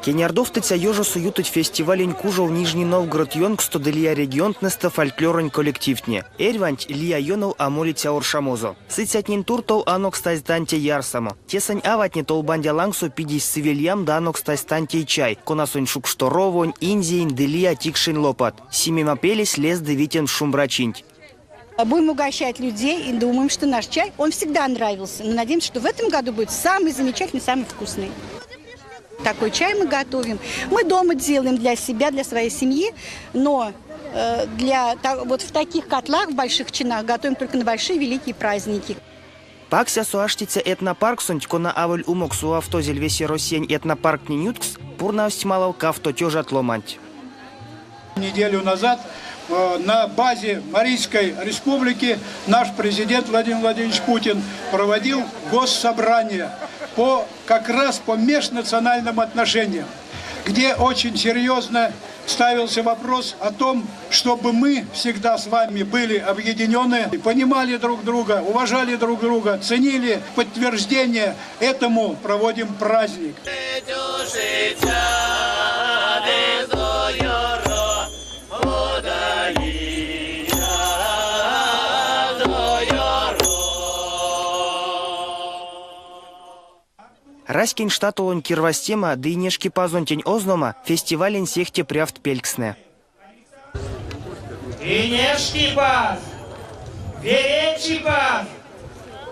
Кенярдовтыця ежу суютуть фестивалень кужов Нижний Новгород Йонг стодылия регионтнесты фольклорень коллективтне. Эрванть лия йонов амолитя оршамозо. Сыцятнин туртов анок стазданте ярсамо. Тесань аватне толбандя лангсу пидись сывельям да анок стазданте чай. Конасунь шукшторовонь, инзиень, дылия тикшин лопат. Симима пелись лезды витен шумбрачинть. Будем угощать людей и думаем, что наш чай, он всегда нравился. Но надеемся, что в этом году будет самый замечательный, самый вкусный. Такой чай мы готовим. Мы дома делаем для себя, для своей семьи, но вот в таких котлах, в больших чинах готовим только на большие великие праздники. Пакся суаштица этнопарк сунть кона аволь умок суавтозель весе росень этнопарк нинюткс пурнавсть малов кавто тёжат ломанть. Неделю назад на базе Марийской республики наш президент Владимир Владимирович Путин проводил госсобрание как раз по межнациональным отношениям, где очень серьезно ставился вопрос о том, чтобы мы всегда с вами были объединены, понимали друг друга, уважали друг друга, ценили. Подтверждение этому проводим праздник. Раськин штатулон кирвастема, да и нешки пазонтень ознома, фестивален сехте пряфт пельксне. Инешки паз, веречи паз,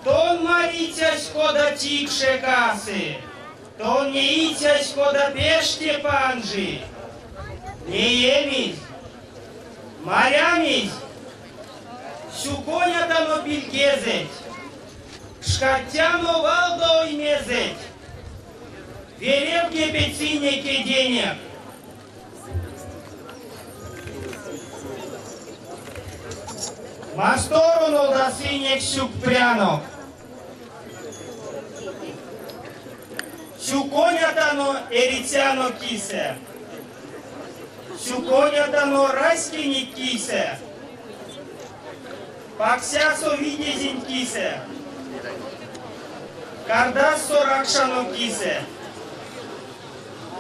тон маритясь хода тикше касы, тон не итясь хода пеште панжи, не емись, морямись, сюконя дано пильгезеть, шкартяно валдо имезеть. Веревки пецинники денег. Масторону да синек сюк прянок. Сюконятано эритяно кисе. Сюконятано раскини кисе. Паксясо видезин кисе. Кардасо ракшано кисе.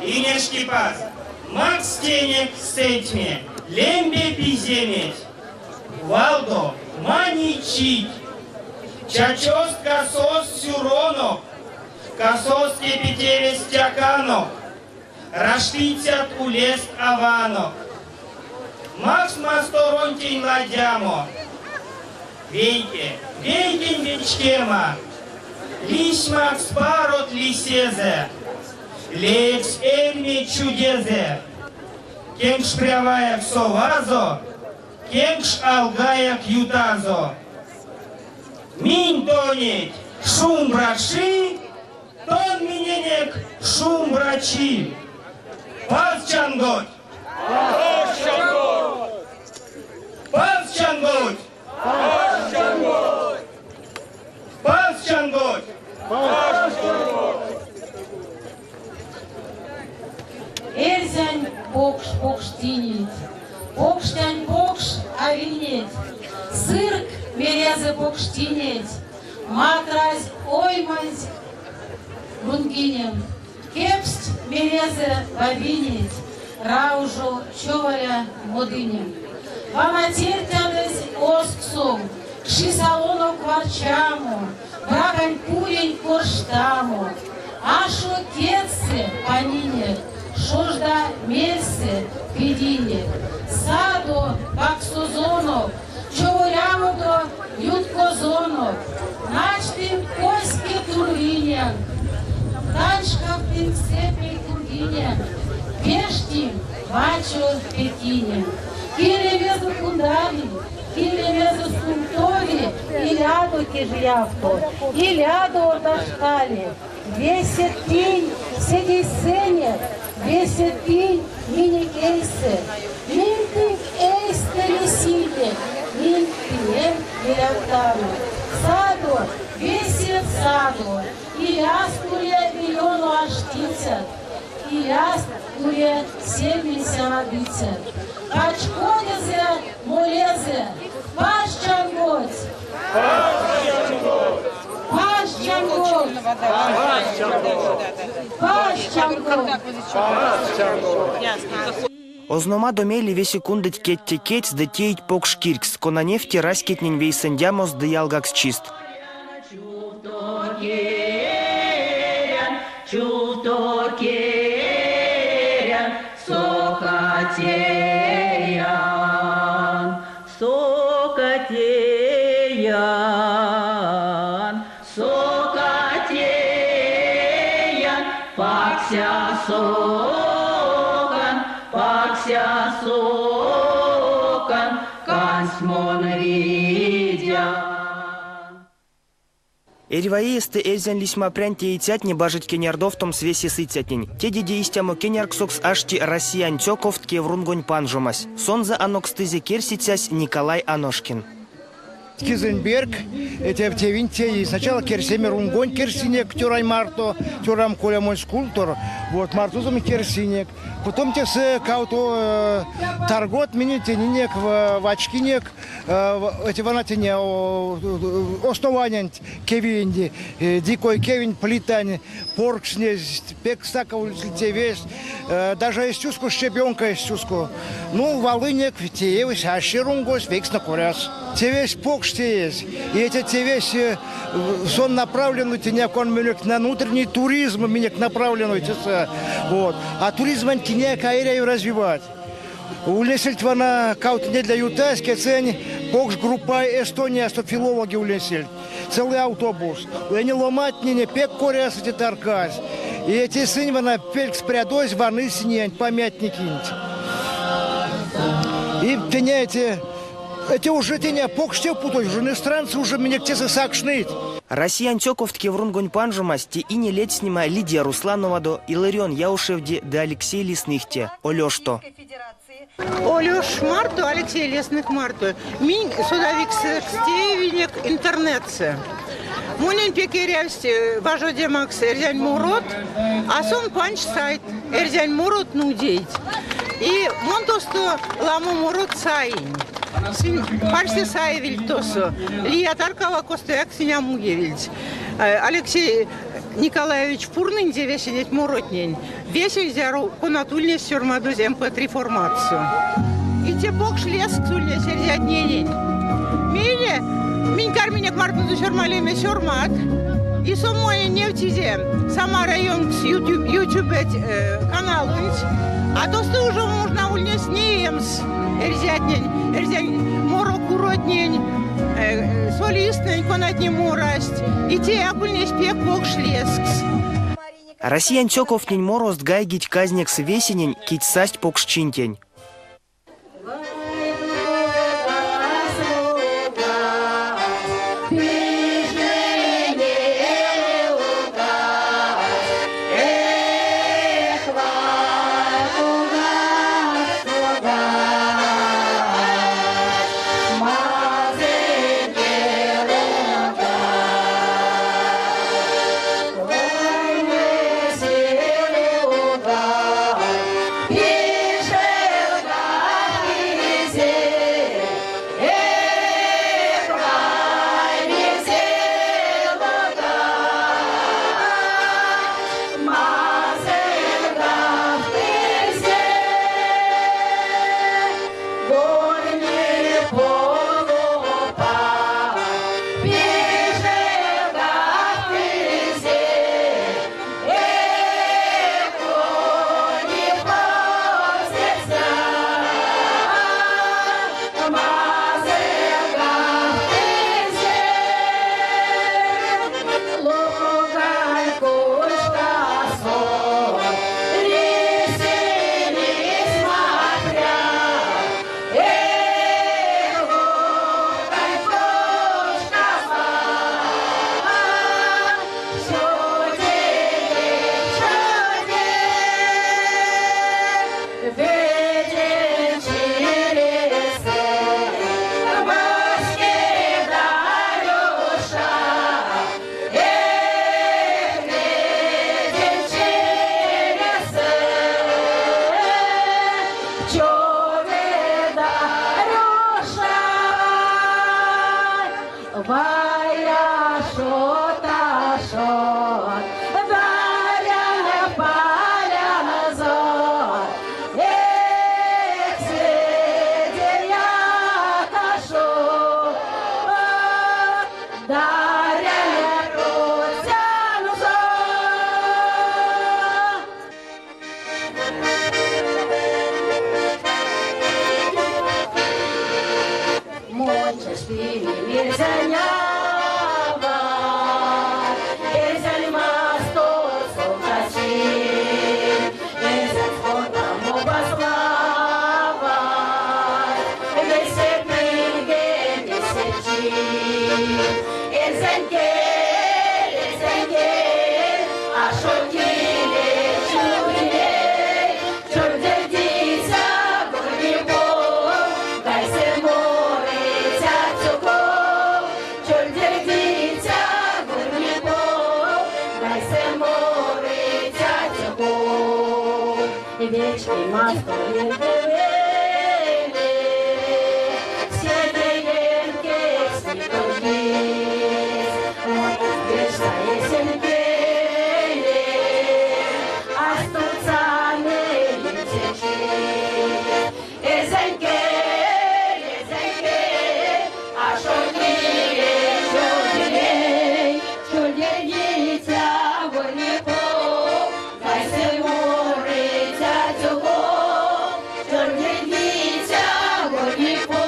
Инешки паз, Макс тенек стетьме, лембе пиземет, Валдо маничить, Чачост косос сюронок, Косос кипятели стяканок, Раштицят улест аванок, Макс масторонтень ладямо, Вейкин вечкема, Лись Макс парот лисезе, Лекс эльми чудезе, кемш прявая совазо, кемш алгая ютазо. Минь тонет шум браши, тон миненек шум брачи. Паз чангот! Паз чангот! Паз чангот! Паз чангот! Паз чангот! Паз чангот! Эрзянь покш тинит, покштянь покш авинет, сырк мерезе покш тинет, матрась оймать рунгинем, кепст мерезе вавинет, раужо човаля модынем. Ваматертянез осксом, кшисалоно кварчамо, бракань курень корштамо, ашо кетсе панине, шожда мерсе педине, садо баксозонов, човорямото юткозонов, начтим коське тургиня, танчка пинцепе тургиня, пештим бачо пекиня, киревезу кундари, киревезу сунтори, илядо кежявто, илядо оташкали, весит тень седисене, весит тень мини-кейсы, минты эйстели сиде, минты милявтану, садо, весит садо, иляскуре миллиону аштицет, иляскуре 70 Качкодезе молезе, паш чангот, паш чангот, паш чангот. Ознома домели веси кундыть кетте-кеть сдетеять покш киркс, кона нефти раскетнень вейсендямос дыялгакс чист. Эрьваеесты эльзен лисьма прянте и тятни бажить кенердов том свесе сыцятнень. Те деде истямо кенерксокс ашти россиян тёковтке врунгонь панжумась. Сонза анокстызе керсицясь Николай Аношкин. Кизенберг, это в Тевинте, сначала керсемер унгонь керсинек, тюрай марто, тюрам коля мой скульптор, вот мартузом керсинек. Потом те с кауто торгот минитенинек в очкинек, эти ванатине основания кевинди, дикой кевин плитань, поркшне, пекстака улице весь, даже истюску щебенка истюску. Ну, волынек, теевись, а ширунгос, векс на куряс. Тевесь покштеес, и эти тевесь сон направленный на внутренний туризм, минек направленный, вот. А туризм не каиря развивать. Улесельт вона каут не для ютайской цены, покш группа Эстония, что филологи улесельт. Целый автобус. Они ломать не пек коряс эти таркас. И эти сын вона пек спрядось, ваны синень, памятники. И теняете... Эти уже теня покште путают, уже иностранцы уже меня те сакшныть. Россиян тёковтке врунгонь панжумасти и не лет снима Лидия Русланова до Иларион Яушевди да Алексей Лесныхте. Олёшто. Олёш Марту, Алексей Лесных Марту. Мин судовик стевинек интернетце. Мунин пекерявсти важо демакс Эрзянь Мурот, а сон панч сайт Эрзянь Мурот нудеить. И монтосто ламу Мурот сайнь. Парси Саевиль тосу, Лия Таркова Костяк Синямуевильч, Алексей Николаевич Пурнын девесенет Муротнень, весень зяру конатульне сюрмадуз МП3 формацию. И те бог шлес ксульне сердятненень. Миле, минькар минек мартуду сюрмалеме сюрмат, и сумое нефтизе, сама район с YouTube каналунч, а то что уже можно ульнес неемс. Эрзянь морок уроднень, солистнень конатни мурасть, и те агульнесь пек бог шлескс. Россиян тёковтнень морост гайгить казнекс весенень, кить састь покшчинтень. медведечки, мастер, все деревеньки снеговик, мой бешка есен пели, а стуцаны летечи, эзеньки, а шутили, шутили, шутили, тягони по, дай се море, тягони, шутили, тягони по,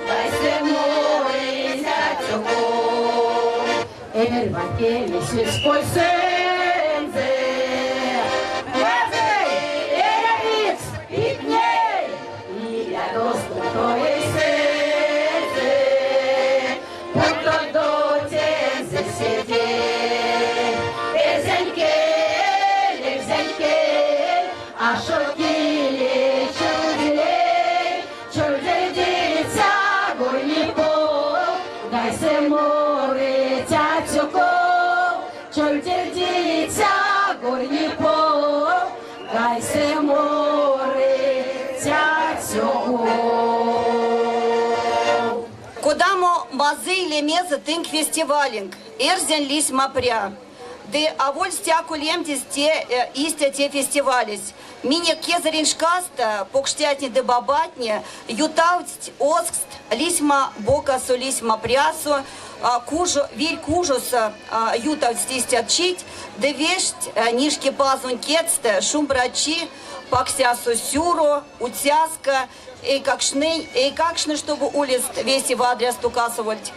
дай се море, тягони. Евангелие сельской сензе, Вязей, Эревиц, Пикней, и я доступ твоей сердце, путь до тензы сидеть, Эзеньке, а шокили, чудили, горний пол, дай се море, тятюко, чудили, горний пол, дай се море, тятюко. Кодамо мазы меза тынк фестивалинг, эрзен лись мапря. Де аволь стяку лемтис те истя те фестивалис. Мине кезариншкаста, покштятни де бабатне, ютауть оскст, лисьма бокасу, лисьма прясу, виль кужуса ютауть стистят чить, де вешть нишки пазун кетсте, шумбрачи, паксясу сюро, утяска, и какшны, чтобы улист веси в адрес тукасовать.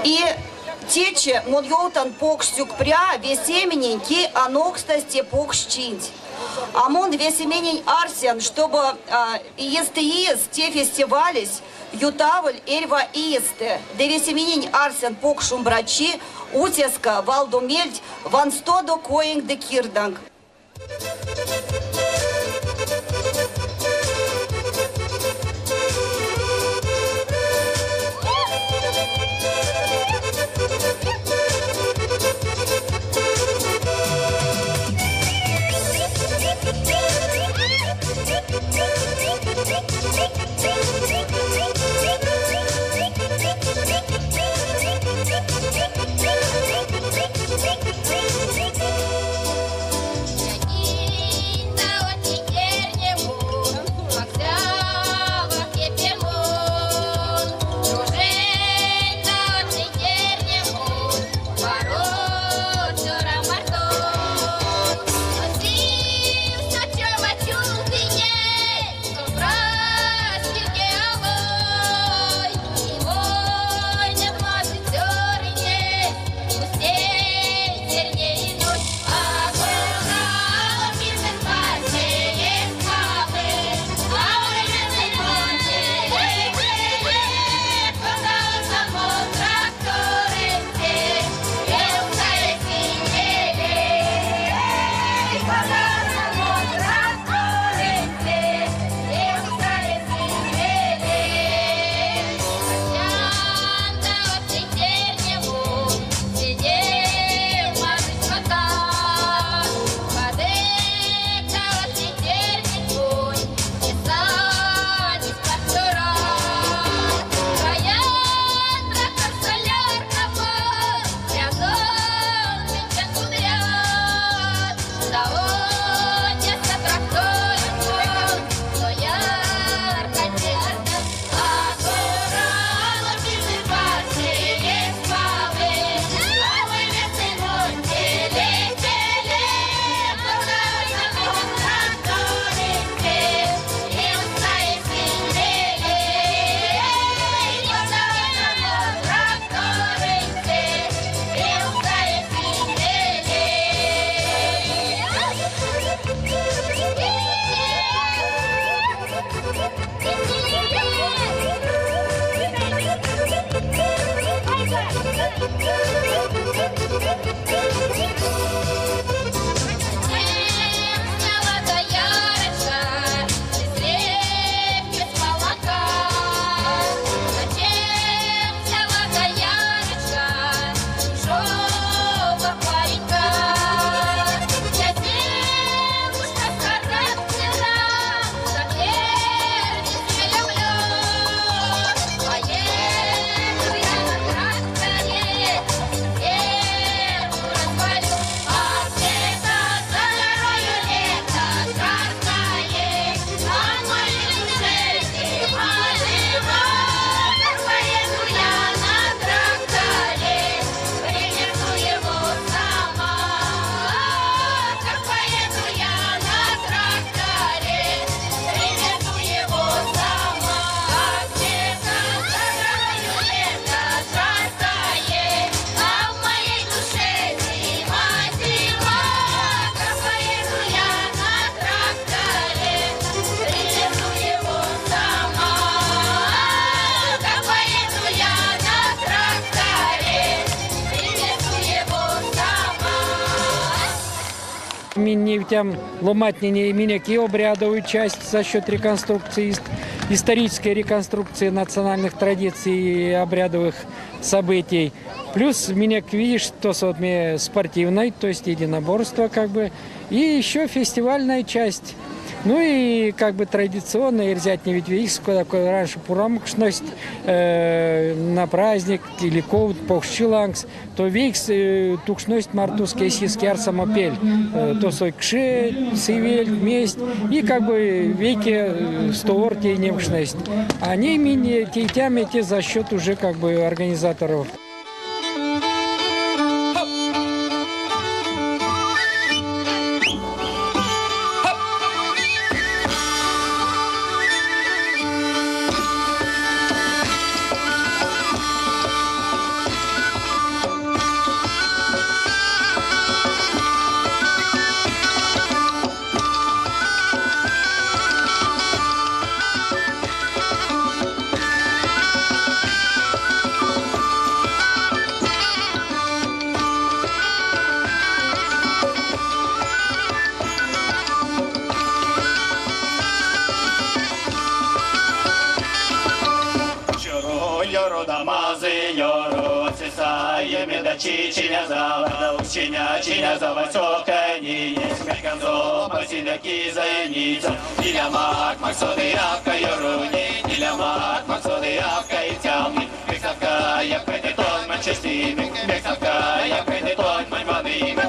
И тече мон покштюк пря весеменень ки анокстасте покщинь. А мон весеменень арсен, чтобы иестеиз те фестивалис ютавль эрва иесте, де весеменень арсен покшумбрачи, утеска валдумельдь ван стодо коинг де кирданг. Минневтям ломать не минеки обрядовую часть за счет реконструкции, исторической реконструкции национальных традиций и обрядовых событий. Плюс минек, видишь, то спортивной, то есть единоборство как бы, и еще фестивальная часть. Ну и как бы традиционно Ирзятни ведь видишь, такой раньше пурамкшность на праздник или коут похшилангс, то викс тукшность мартузский сискер самопель, то сой кше, сивель, месть и как бы веки стоворти и немшность. Они мини тейтями те за счет уже как бы организаторов. Чиня за высокой низ, мельканцо, посидаки за яницу, Диля мак, максоды явка юруни, Диля мак, максоды явка и тямни, Мексавка, я пойди тот манчестимик, Мексавка, я пойди тот маньванимик.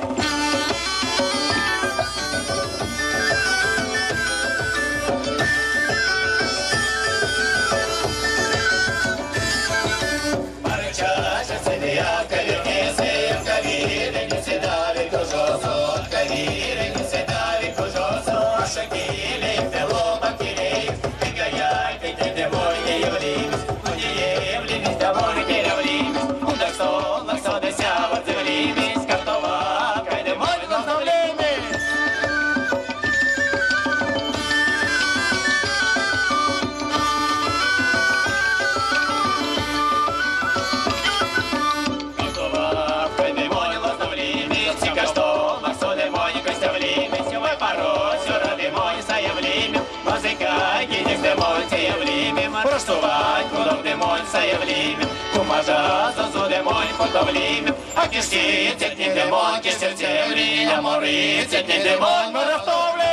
Кумажа, зазу демон, потовлим, а кишки, тетни демон, кишер темри, я мори, тетни демон, марафтовлин.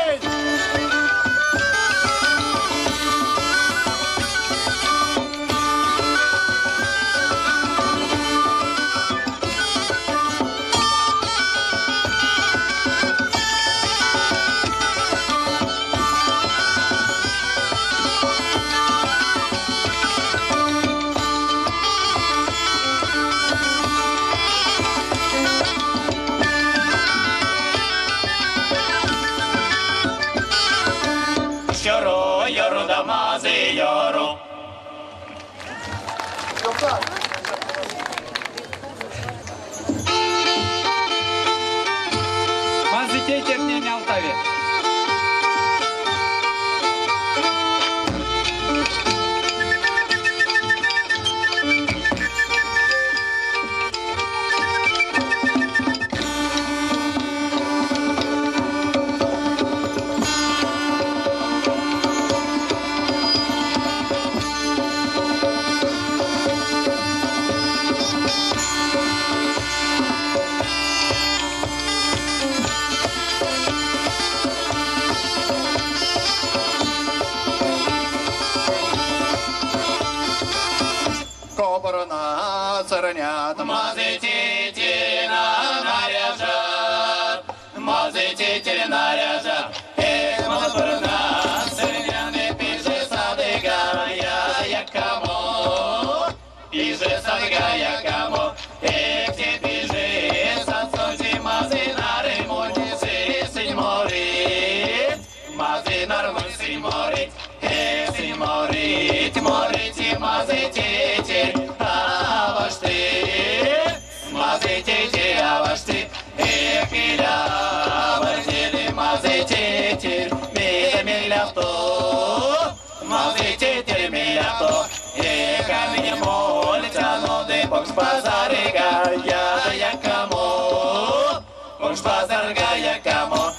Базар гая камо,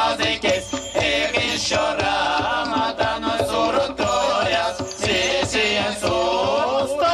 mazı kes Eğiş Ramazan zor doyas Sesiyen susta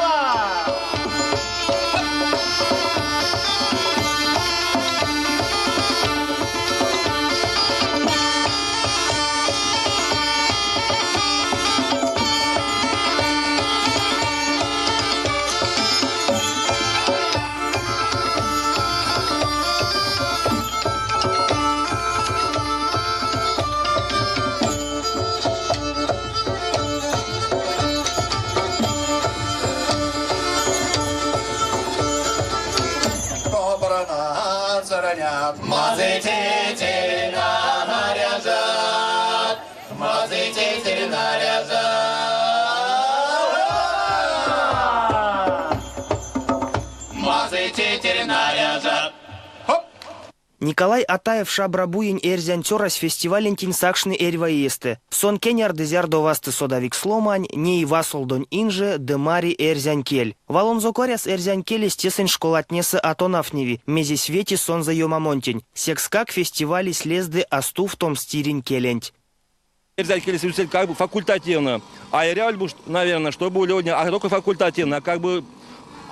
Мазы тетерь наряжат, мазы тетерь наряжат, мазы тетерь наряжат. Николай Атаев шабрабуень эрзянтёрас фестивален тинсакшны эрьваесты. Сон кеняр дезяр довасты содавик сломань, не и васолдонь инже, демари эрзянкель. Валонзо коряс эрзянкель стесен школатнесы атонафневи, мези свети сон за йомамонтень. Секскак фестивали слезды асту в том стирень келенть. Эрзянкель как бы факультативно, а реально, наверное, чтобы у людей, а только факультативно, а как бы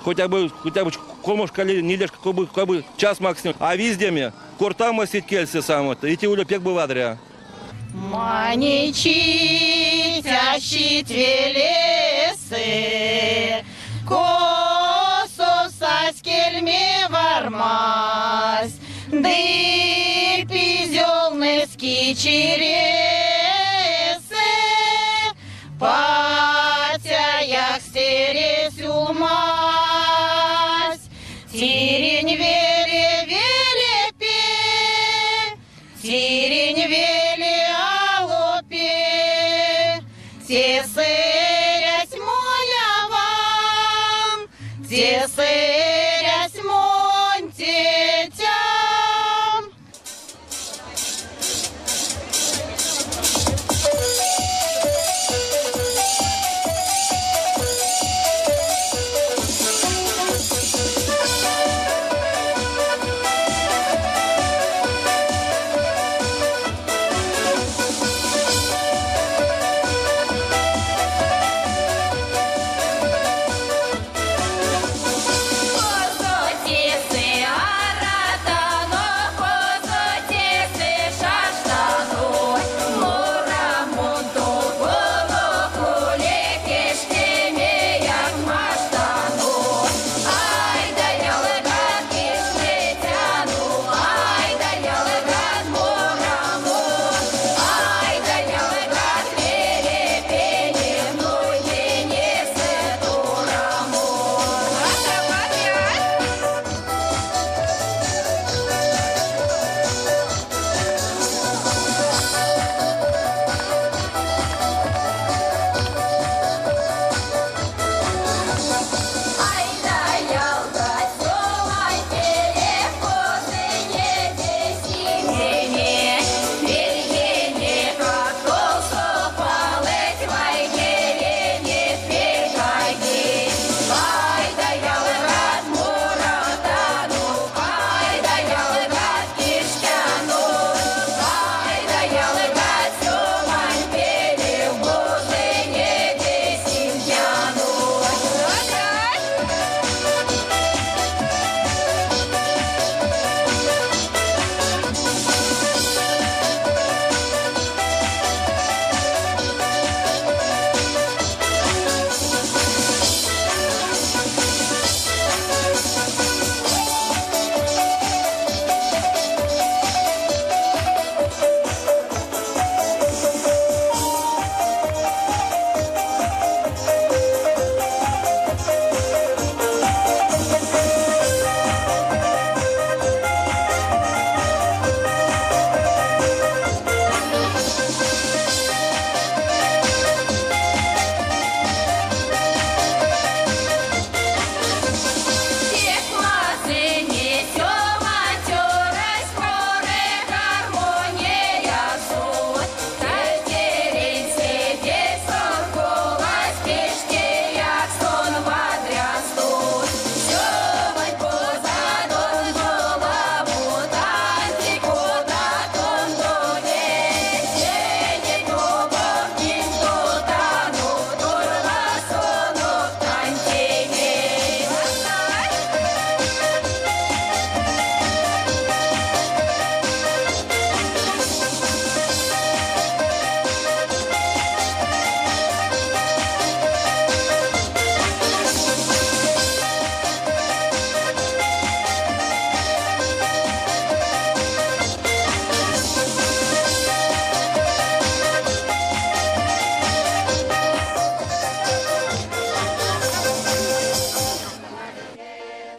хотя бы колмошка не лишь как бы час максимум. А везде мне куртама сидит кельсы сам это, и тюля пек бы вадря. Маничи тящи твелесы, косо саскельме вармась, ды пизёлны скичересы, патяях стересь улмась. Тирень веле веле пе, тирень веле алопе, те сырясь моя вам, те сырясь мон тетям.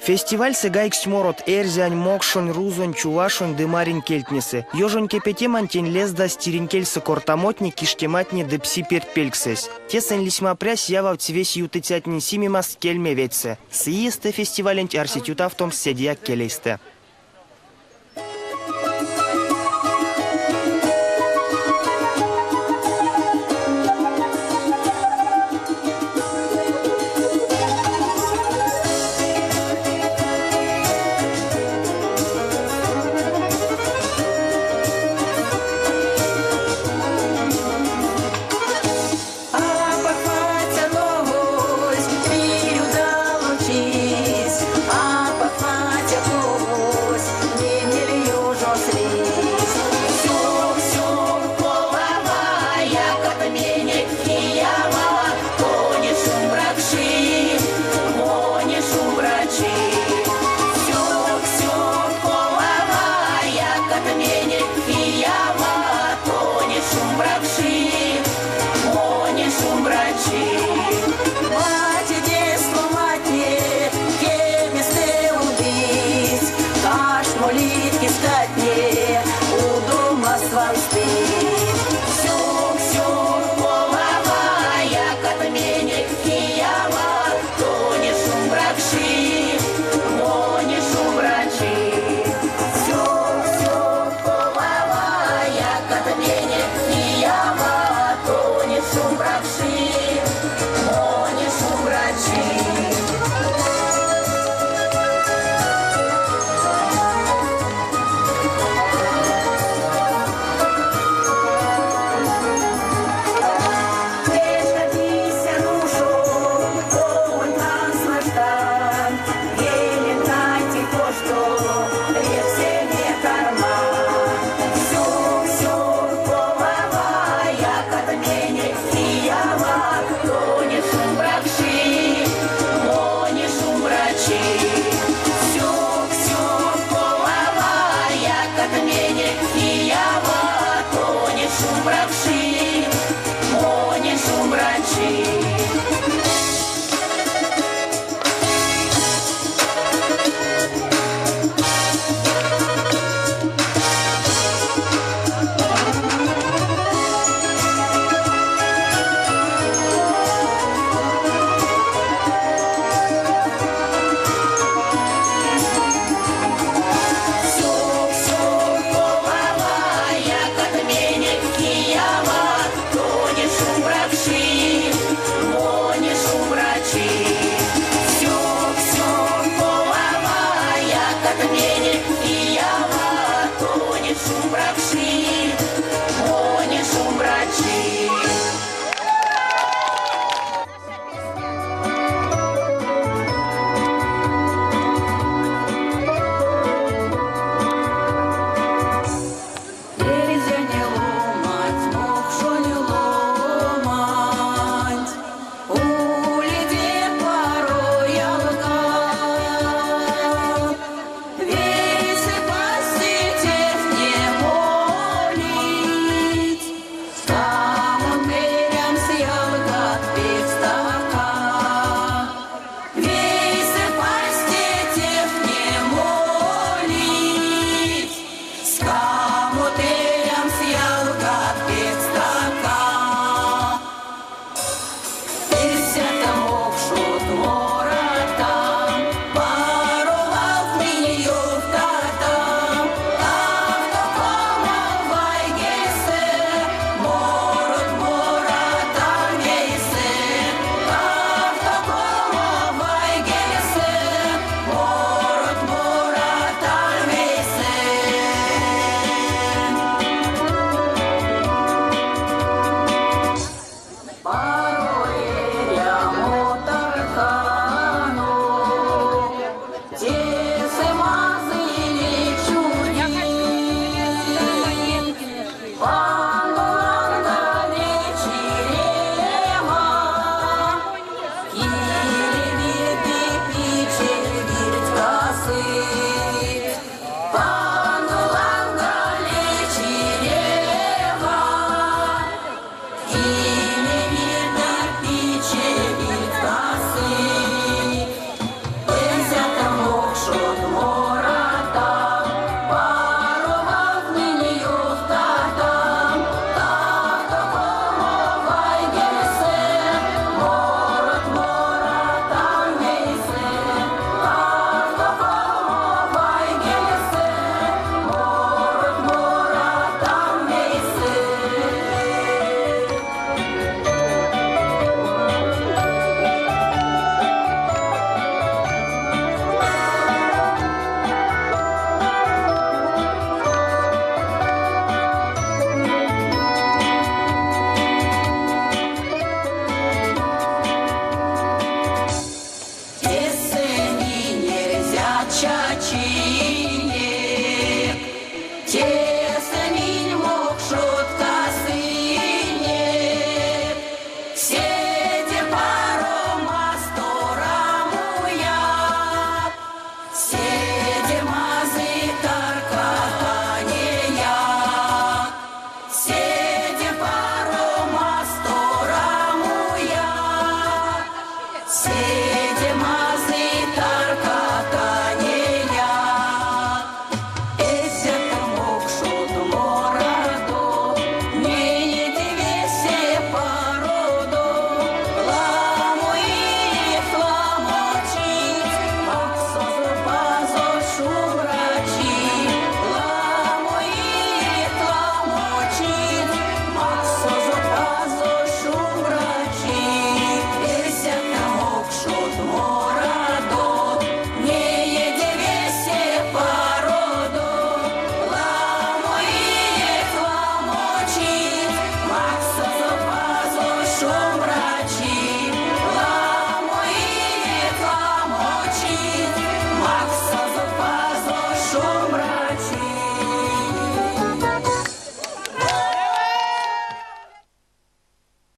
Фестиваль сегайкс морот эрзянь, мокшон, рузон, чувашон, дымарин кельтнисы. Ёжон кепетеман тень лезда стиринкельсы кортамотни, киштематни депси пертпельксес. Тесен лисьма прясь ява в цвесь ютытятни симимас кельме ветсе. Сиесте фестивалент арситюта в том седья келейсте.